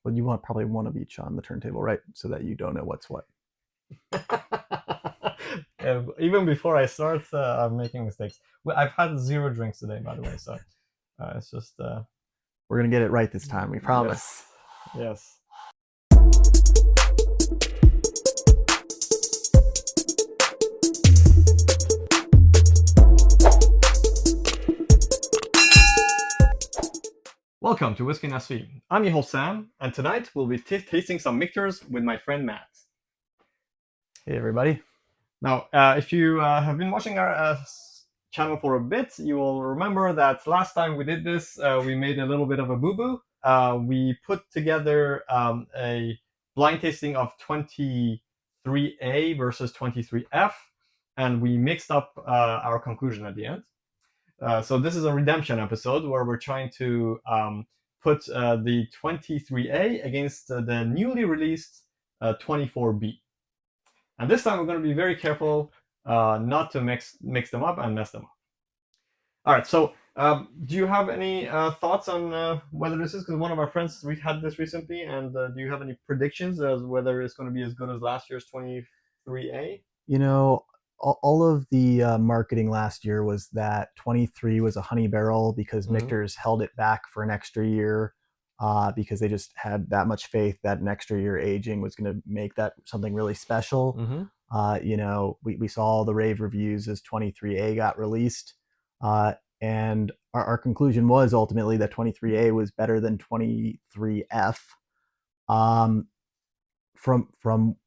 Well, you want probably one of each on the turntable, right? So that you don't know what's what. Even before I start, I'm making mistakes. Well, I've had 0 drinks today, by the way, so it's just. We're gonna get it right this time, we promise. Yes. Welcome to Whiskey and SV. I'm your host Sam, and tonight we'll be tasting some Michters with my friend Matt. Hey, everybody. Now, if you have been watching our channel for a bit, you will remember that last time we did this, we made a little bit of a boo-boo. We put together a blind tasting of 23A versus 23F, and we mixed up our conclusion at the end. So this is a redemption episode where we're trying to put the 23A against the newly released 24B. And this time we're going to be very careful not to mix them up and mess them up. All right, so do you have any thoughts on whether this is, because one of our friends, we had this recently, and do you have any predictions as whether it's going to be as good as last year's 23A? You know, all of the marketing last year was that 23 was a honey barrel because Michter's held it back for an extra year because they just had that much faith that an extra year aging was going to make that something really special. We saw all the rave reviews as 23A got released, and our conclusion was ultimately that 23A was better than 23F. From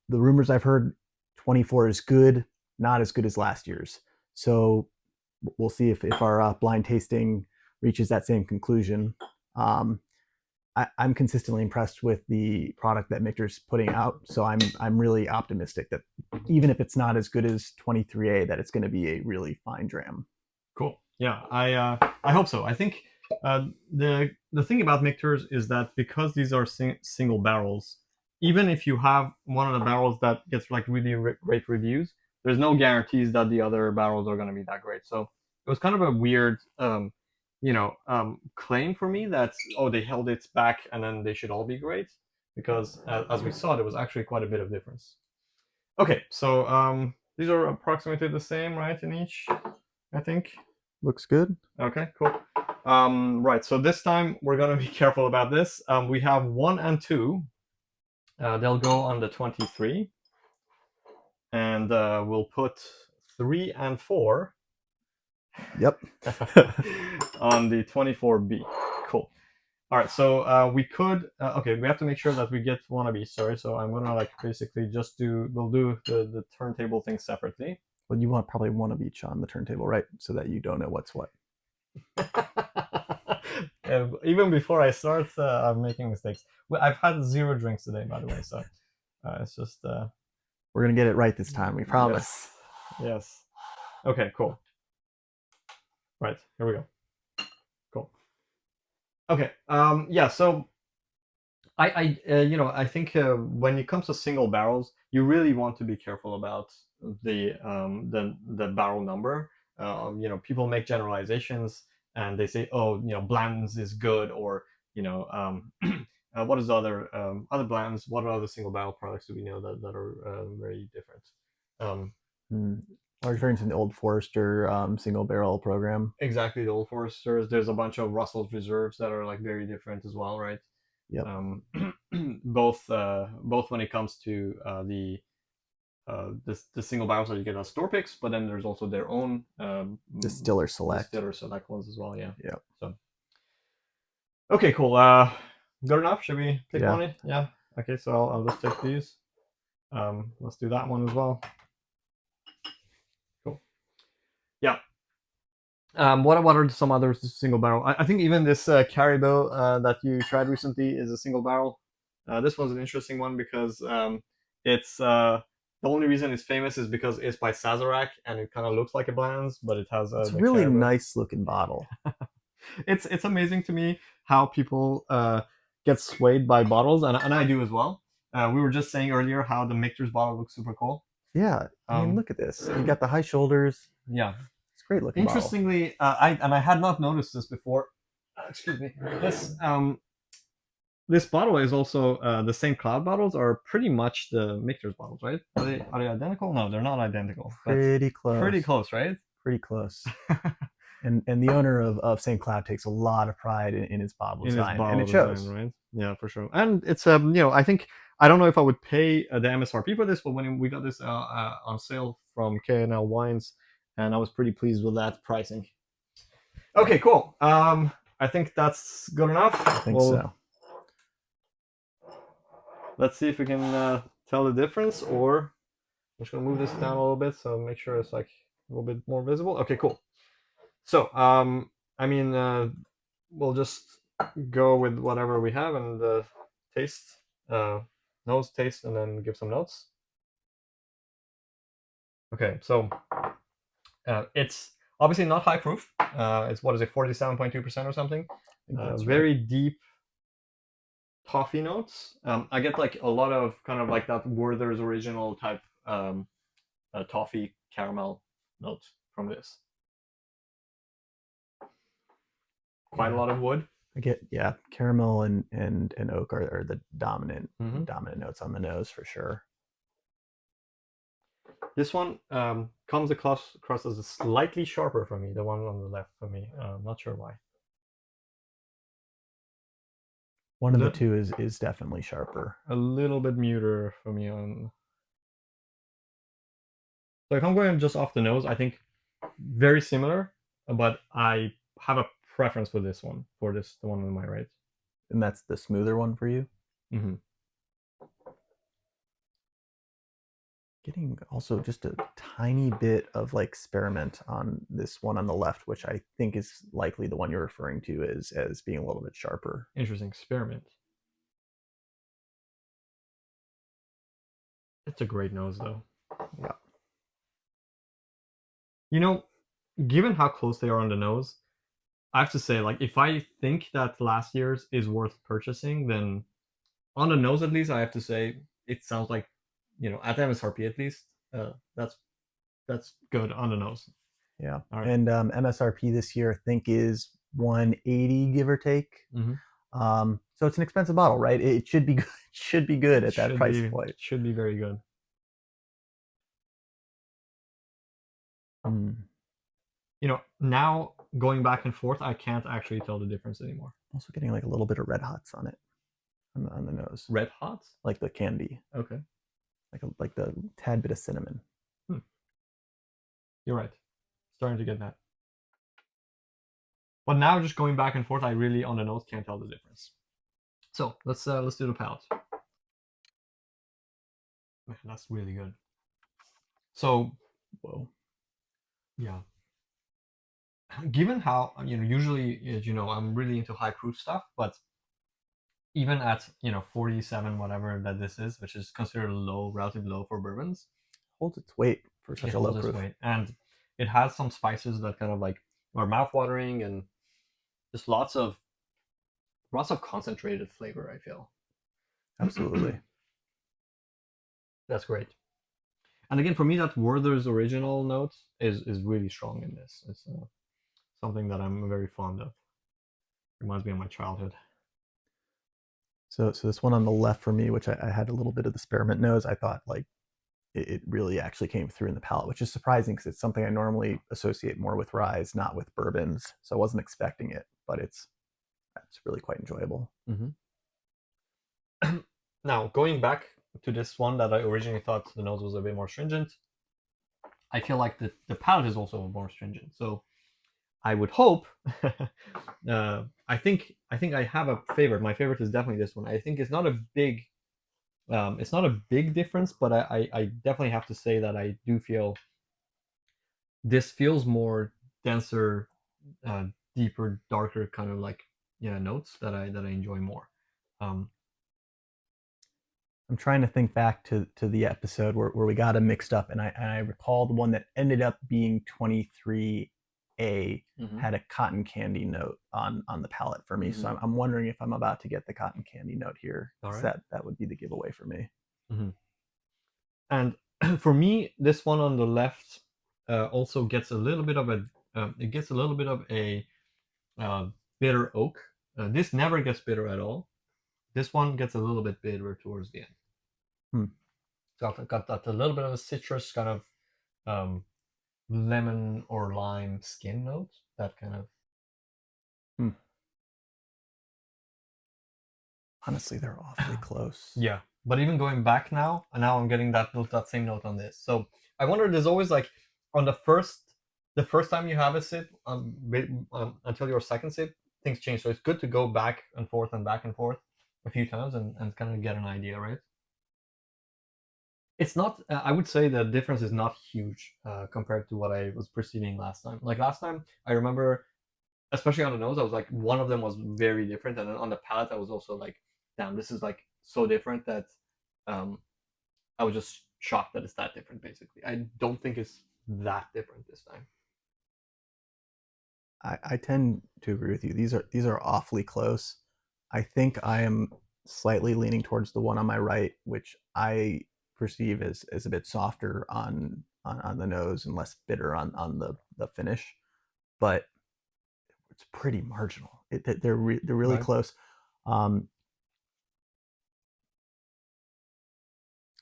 the rumors I've heard, 24 is good, not as good as last year's. So we'll see if our blind tasting reaches that same conclusion. I'm consistently impressed with the product that Michter's putting out, so I'm really optimistic that even if it's not as good as 23A, that it's going to be a really fine dram. Cool. Yeah, I hope so. I think the thing about Michter's is that because these are single barrels, even if you have one of the barrels that gets like really great reviews, there's no guarantees that the other barrels are going to be that great. So it was kind of a weird claim for me that, oh, they held it back and then they should all be great, because as we saw, there was actually quite a bit of difference. Okay, so these are approximately the same, right, in each, I think. Looks good. Okay, cool. Right, so this time we're going to be careful about this. We have 1 and 2. They'll go on the 23. And we'll put 3 and 4. Yep. On the 24B. Cool. All right, so we could. Okay, we have to make sure that we get one of each. Sorry, so I'm gonna basically just we'll do the turntable thing separately. Well, you want probably one of each on the turntable, right? So that you don't know what's what. Even before I start, I'm making mistakes. Well, I've had 0 drinks today, by the way, so it's just. We're gonna get it right this time, we promise. Yes. Okay, cool. Right, here we go. Cool. Okay. Yeah. So, I think when it comes to single barrels, you really want to be careful about the barrel number. People make generalizations and they say, oh, Bland's is good, or what is the other Bland's? What other single barrel products do we know that are very different? I was referring to the Old Forester single barrel program. Exactly, the Old Foresters. There's a bunch of Russell's Reserves that are like very different as well, right? Yep. Both when it comes to the single barrels that you get at store picks, but then there's also their own Distiller Select ones as well. Yeah. Yeah. So. Okay, cool. Good enough. Should we pick one? Yeah. Okay, so I'll just take these. Let's do that one as well. Yeah. What are some other single barrel? I think even this Caribou that you tried recently is a single barrel. This one's an interesting one because it's the only reason it's famous is because it's by Sazerac and it kind of looks like a Bland's, but it has it's a really Caribou. Nice looking bottle. It's amazing to me how people get swayed by bottles, and I do as well. We were just saying earlier how the Michter's bottle looks super cool. Yeah, I mean, look at this. You got the high shoulders. Yeah, it's great looking. Interestingly, I had not noticed this before. Excuse me. this bottle is also the same cloud bottles are pretty much the Michter's bottles, right? Are they identical? No, they're not identical, but Pretty pretty close. close, right? Pretty close. And the owner of St. Cloud takes a lot of pride in his bottle In his design, and bottle it design, shows. right? Yeah, for sure. And it's I think I don't know if I would pay the MSRP for this, but when we got this on sale from KNL Wines, and I was pretty pleased with that pricing. Okay, cool. I think that's good enough. I think so. Let's see if we can tell the difference, or I'm just gonna move this down a little bit so make sure it's like a little bit more visible. Okay, cool. So, I mean, we'll just go with whatever we have and taste, nose taste, and then give some notes. Okay, so it's obviously not high proof. It's what is it, 47.2% or something? Very right. Deep toffee notes. I get like a lot of kind of like that Werther's original type toffee caramel notes from this. Quite a lot of wood. I get caramel and oak are the dominant notes on the nose for sure. This one comes across as a slightly sharper for me. The one on the left for me. I'm not sure why. One of the two is definitely sharper. A little bit muter for me on. So if I'm going just off the nose, I think very similar, but I have a preference for this one, the one on my right. And that's the smoother one for you? Mm-hmm. Getting also just a tiny bit of like spearmint on this one on the left, which I think is likely the one you're referring to as being a little bit sharper. Interesting. Spearmint. It's a great nose though. Yeah. You know, given how close they are on the nose, I have to say, like, if I think that last year's is worth purchasing, then on the nose at least, I have to say it sounds like, at MSRP at least, that's good on the nose. Yeah. Right. And MSRP this year, I think, is 180 give or take. Mm-hmm. So it's an expensive bottle, right? It should be good. Should be good at that price point. It should be very good. Now going back and forth, I can't actually tell the difference anymore. Also getting like a little bit of red hots on it, on the nose. Red hots? Like the candy. Okay. Like the tad bit of cinnamon. You're right. Starting to get that. But now just going back and forth, I really on the nose can't tell the difference. So let's do the palate. Man, that's really good. So, whoa. Yeah. Given how usually I'm really into high proof stuff, but even at 47 whatever that this is, which is considered low, relatively low for bourbons, holds its weight for such a low proof. Weight. And it has some spices that kind of like are mouth-watering and just lots of concentrated flavor, I feel. Absolutely. That's great. And again, for me, that Werther's original note is really strong in this. It's something that I'm very fond of. Reminds me of my childhood. So this one on the left for me, which I had a little bit of the spearmint nose, I thought like it really actually came through in the palate, which is surprising because it's something I normally associate more with rye, not with bourbons. So I wasn't expecting it, but it's really quite enjoyable. Mm-hmm. Now, going back to this one that I originally thought the nose was a bit more stringent, I feel like the palate is also more stringent. So I would hope. I think I have a favorite. My favorite is definitely this one. I think it's not a big difference, but I definitely have to say that I do feel this feels more denser, deeper, darker kind of like notes that I enjoy more. I'm trying to think back to the episode where we got them mixed up, and I recall the one that ended up being 23A had a cotton candy note on the palate for me. So I'm wondering if I'm about to get the cotton candy note here. Right. That would be the giveaway for me. And for me, this one on the left also gets a little bit of a bitter oak. This never gets bitter at all. This one gets a little bit bitter towards the end. Hmm. So I've got that a little bit of a citrus kind of um, lemon or lime skin note. That kind of. Hmm. Honestly, they're awfully close. Yeah, but even going back now, and now I'm getting that same note on this. So I wonder. There's always like on the first time you have a sip, until your second sip, things change. So it's good to go back and forth a few times and kind of get an idea, right? It's not. I would say the difference is not huge compared to what I was perceiving last time. Like last time, I remember, especially on the nose, I was like, one of them was very different, and then on the palate, I was also like, damn, this is like so different that um, I was just shocked that it's that different. Basically, I don't think it's that different this time. I tend to agree with you. These are awfully close. I think I am slightly leaning towards the one on my right, which I perceive as a bit softer on the nose and less bitter on the finish. But it's pretty marginal. They're really Right. close. Um,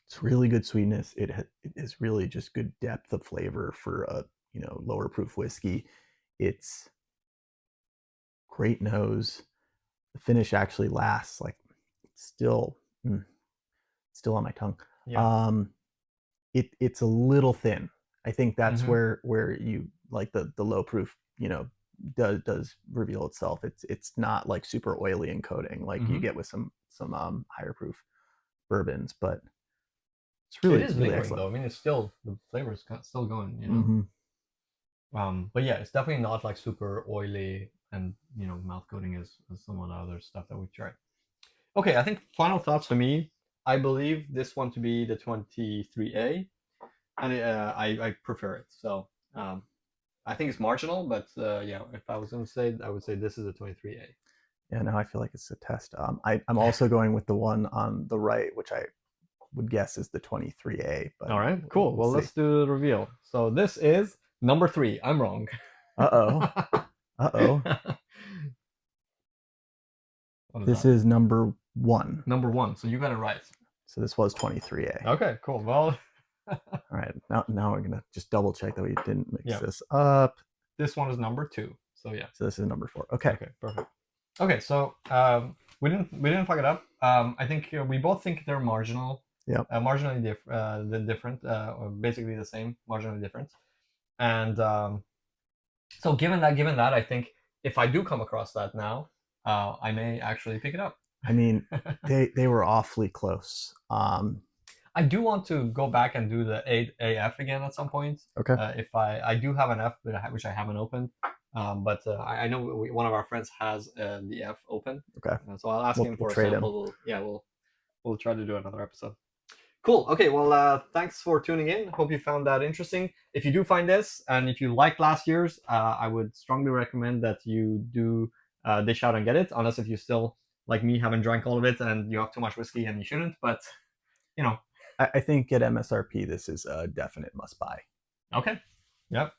it's really good sweetness. It is really just good depth of flavor for a lower proof whiskey. It's great nose. The finish actually lasts like still mm, still on my tongue. Yeah. Um, it's a little thin. I think that's Mm-hmm. where you like the low proof does reveal itself. It's not like super oily and coating like you Mm-hmm. get with some higher proof bourbons, but it's It really is really lingering excellent. though. I mean, it's still the flavor is still going. Mm-hmm. But yeah, it's definitely not like super oily and mouth coating as some of the other stuff that we tried. Okay, I think final thoughts for me. I believe this one to be the 23A, and I prefer it. So I think it's marginal, but yeah, if I was going to say, I would say this is a 23A. Yeah, now I feel like it's a test. I'm also going with the one on the right, which I would guess is the 23A, but All right, cool. we'll Well, see. let's do the reveal. So this is number three. I'm wrong. Uh oh. Uh oh. What is This that? is number one. Number one. So you got it right. So this was 23A. Okay, cool. Well, All right, now we're gonna just double check that we didn't mix yeah, this up. this one is number two. So yeah. So this is number four. Okay. Okay, perfect. Okay, so we didn't fuck it up. I think we both think they're Yep. different, or basically the same, marginally different. And so given that, I think if I do come across that now, I may actually pick it up. I mean, they were awfully close. I do want to go back and do the AF again at some point. Okay. If I do have an F, which I haven't opened, but I know one of our friends has the F open, Okay. so I'll ask him We'll for a trade him. sample. Yeah, we'll try to do another episode. Cool. Okay. Well, thanks for tuning in. Hope you found that interesting. If you do find this, and if you like last year's, I would strongly recommend that you do dish out and get it. Unless if you still like me, haven't drank all of it, and you have too much whiskey and you shouldn't. But you know, I think at MSRP this is a definite must buy. okay. Yep.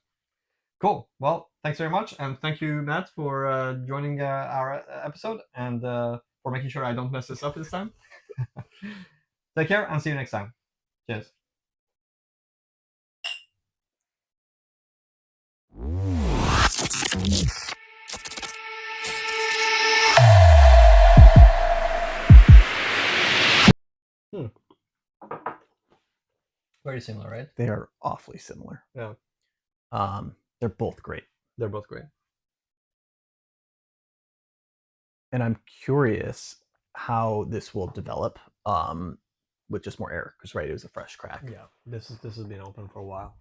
Cool. Well, thanks very much, and thank you, Matt, for joining our episode and for making sure I don't mess this up this time. Take care and see you next time. Cheers. Hmm. Very similar, right? They are awfully similar. Yeah. They're both great. They're both great. And I'm curious how this will develop with just more air because right, it was a fresh crack. Yeah. This has been open for a while.